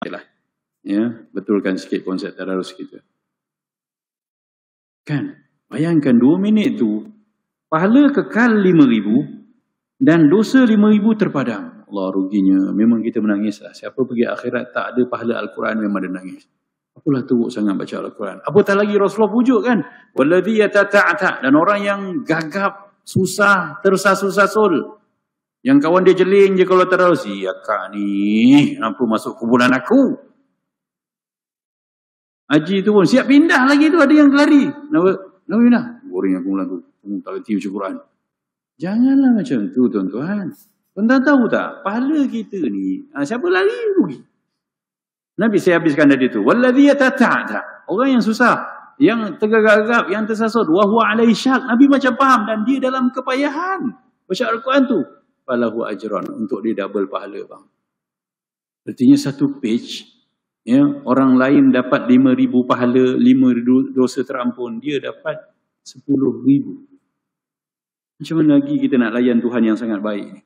sikitlah. Ya, betulkan sikit konsep tadarus kita. Kan? Bayangkan 2 minit tu, pahala kekal 5,000 dan dosa 5,000 terpadam. Allah, ruginya. Memang kita menangis lah. Siapa pergi akhirat tak ada pahala Al-Quran, memang dia nangis. Apalah teruk sangat baca Al-Quran. Apatah lagi Rasulullah pujuk kan. Walladhi yatata'ata. Dan orang yang gagap, susah, tersasul-sasul. Yang kawan dia jeling je kalau terus. Ya kak ni, apa masuk kumpulan aku? Haji tu pun siap pindah lagi tu, ada yang lari. Kenapa pindah? Boring aku kumpulan tu. Tak kerti baca Quran. Janganlah macam tu tuan-tuan. Tuan-tuan tahu tak? Pahala kita ni, siapa lari rugi. Nabi saya habiskan tadi tu. Walladhi yatata'ata. Orang yang susah, yang tergagap-gagap, yang tersasul, wa huwa alaihi syak. Nabi macam faham dan dia dalam kepayahan baca Al-Quran tu. Falahu ajran, untuk dia double pahala bang. Artinya satu page, ya, orang lain dapat 5,000 pahala, 5 dosa terampun, dia dapat 10,000. Macam mana lagi kita nak layan Tuhan yang sangat baik ni?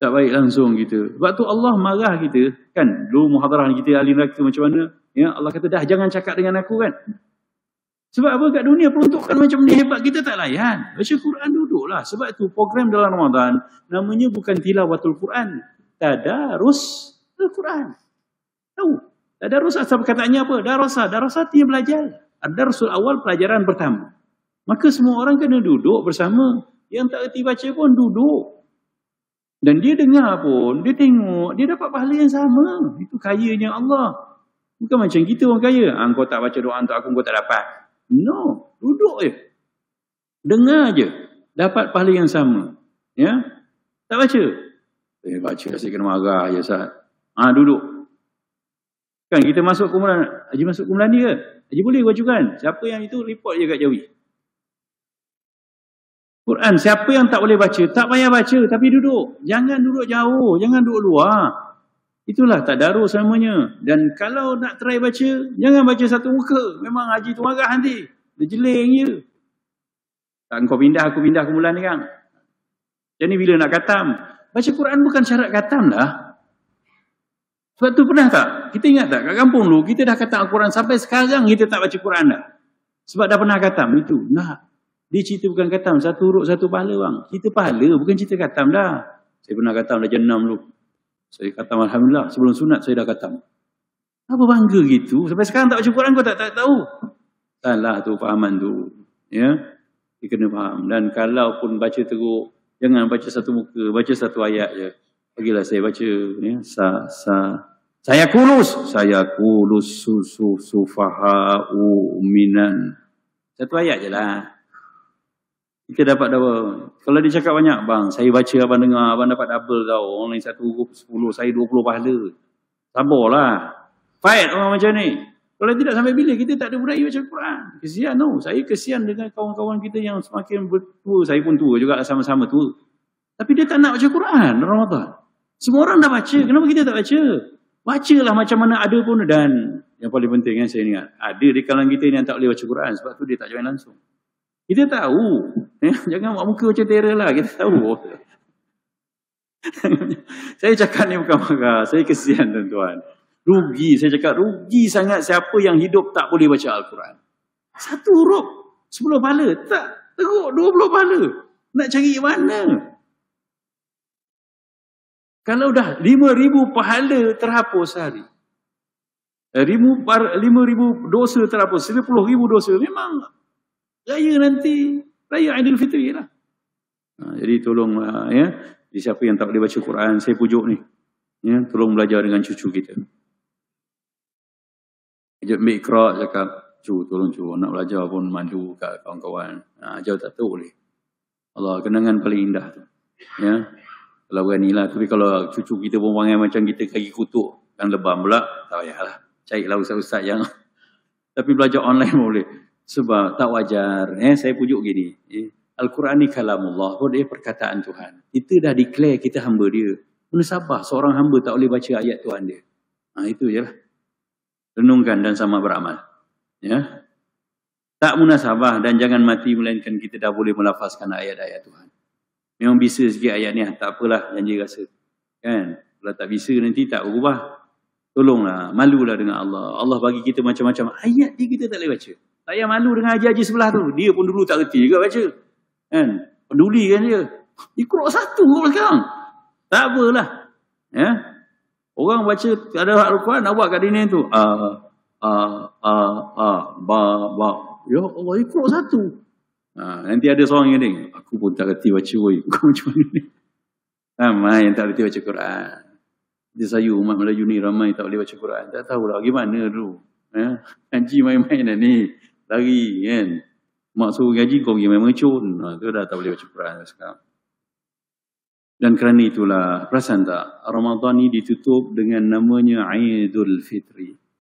Tak baik langsung kita. Sebab tu Allah marah kita. Kan? Dulu muhadarah kita ahli neraka macam mana? Ya, Allah kata, dah jangan cakap dengan aku kan. Sebab apa? Kat dunia peruntukan macam ni hebat, kita tak layan. Baca Quran duduklah. Sebab tu program dalam Ramadan, namanya bukan tilawatul Quran. Tadarus Al-Quran. Tahu? Tadarus asal perkataannya apa? Darasa. Darasa artinya belajar. Ad-darusul awal, pelajaran pertama. Maka semua orang kena duduk bersama. Yang tak erti baca pun duduk. Dan dia dengar pun, dia tengok, dia dapat pahala yang sama. Itu kayanya Allah. Bukan macam kita orang kaya. Kau tak baca doa untuk aku, kau tak dapat. No, duduk je. Dengar je. Dapat pahala yang sama. Ya? Tak baca? Baca, asyik kena marah je Ustaz. Duduk. Kan kita masuk kumpulan, Haji masuk kumpulan ni ke? Haji boleh wajukan. Siapa yang itu, report je kat Jawi. Quran, siapa yang tak boleh baca, tak payah baca, tapi duduk. Jangan duduk jauh, jangan duduk luar. Itulah tadarus namanya. Dan kalau nak try baca, jangan baca satu muka. Memang haji tu marah nanti. Dia jeling je. Tak kau pindah, aku pindah kumpulan ni kan. Jadi bila nak khatam, baca Quran bukan syarat khatam lah. Sebab tu pernah tak? Kita ingat tak? Kat kampung dulu, kita dah khatam Al-Quran. Sampai sekarang kita tak baca Quran dah. Sebab dah pernah khatam. Itu. Nah. Dia cerita bukan khatam, satu huruf satu pahala bang. Cerita pahala, bukan cerita khatam dah. Saya pernah khatam dah jam 6 dulu. Saya khatam Alhamdulillah, sebelum sunat saya dah khatam. Apa bangga gitu? Sampai sekarang tak baca Quran kau tak tahu. Salah tu fahaman tu. Ya, dia kena faham. Dan kalau pun baca teruk, jangan baca satu muka, baca satu ayat je. Bagilah saya baca. Ya, saya kulus sufaha'u minan. Satu ayat je lah. Kita dapat apa? Kalau dia cakap banyak, bang, saya baca, abang dengar, abang dapat double tau. Orang lain satu huruf 10, saya 20 pahala. Sabarlah. Fight orang macam ni. Kalau tidak, sampai bila kita tak ada budaya baca Quran? Kesian tau. Saya kesian dengan kawan-kawan kita yang semakin bertua. Saya pun tua juga, sama-sama tua. Tapi dia tak nak baca Quran dalam Ramadan. Semua orang dah baca. Kenapa kita tak baca? Bacalah macam mana ada pun. Dan yang paling penting kan saya ingat, ada di kalangan kita yang tak boleh baca Quran. Sebab tu dia tak join langsung. Kita tahu. Jangan buat muka macam terror lah. Kita tahu. Saya cakap ni bukan marah. Saya kesian tuan-tuan. Rugi. Saya cakap rugi sangat siapa yang hidup tak boleh baca Al-Quran. Satu huruf 10 pahala. Tak. Teruk 20 pahala. Nak cari mana? Kalau dah 5,000 pahala terhapus sehari. 5,000 dosa terhapus. 10,000 dosa. Memang raya nanti, raya Aidilfitri lah. Jadi tolonglah ya. Jadi siapa yang tak boleh baca Quran, saya pujuk ni. Ya, tolong belajar dengan cucu kita. Ajak ambil Iqra, cakap, tolong nak belajar pun mandu kat kawan-kawan. Ajar tak tahu boleh. Allah, kenangan paling indah tu. Ya. Kalau beranilah, tapi kalau cucu kita pun panggil macam kita kaki kutuk, kan lebam pula, tak payahlah. Carilah ustaz-ustaz yang tapi belajar online boleh. Sebab tak wajar. Saya pujuk gini. Al-Quran ni kalamullah. Dia perkataan Tuhan. Kita dah declare kita hamba dia. Munasabah seorang hamba tak boleh baca ayat Tuhan dia. Itu je lah. Renungkan dan sama beramal. Ya. Tak munasabah dan jangan mati melainkan kita dah boleh melafazkan ayat-ayat Tuhan. Memang bisa sikit ayat ni. Tak apalah janji rasa. Kan? Kalau tak bisa nanti tak berubah. Tolonglah, malulah dengan Allah. Allah bagi kita macam-macam ayat dia, kita tak boleh baca. Tak payah malu dengan haji-haji sebelah tu. Dia pun dulu tak reti juga baca. Kan? Peduli kan dia. Ikut satu orang sekarang. Tak apalah. Ya? Orang baca ada Al-Quran, nak buat kat dinding tu. Ba. Ya Allah, ikut satu. Nanti ada seorang yang kata, aku pun tak reti baca. Kau macam mana ni? Ramai yang tak reti baca Quran. Dia sayu umat Melayu ni ramai tak boleh baca Quran. Tak tahulah bagaimana tu. Ngaji main-main dah ni. Lari kan. Mak suruh ngaji kau pergi main mengecun. Tu dah tak boleh baca Quran sekarang. Dan kerana itulah, perasan tak? Ramadan ni ditutup dengan namanya Aidul Fitri.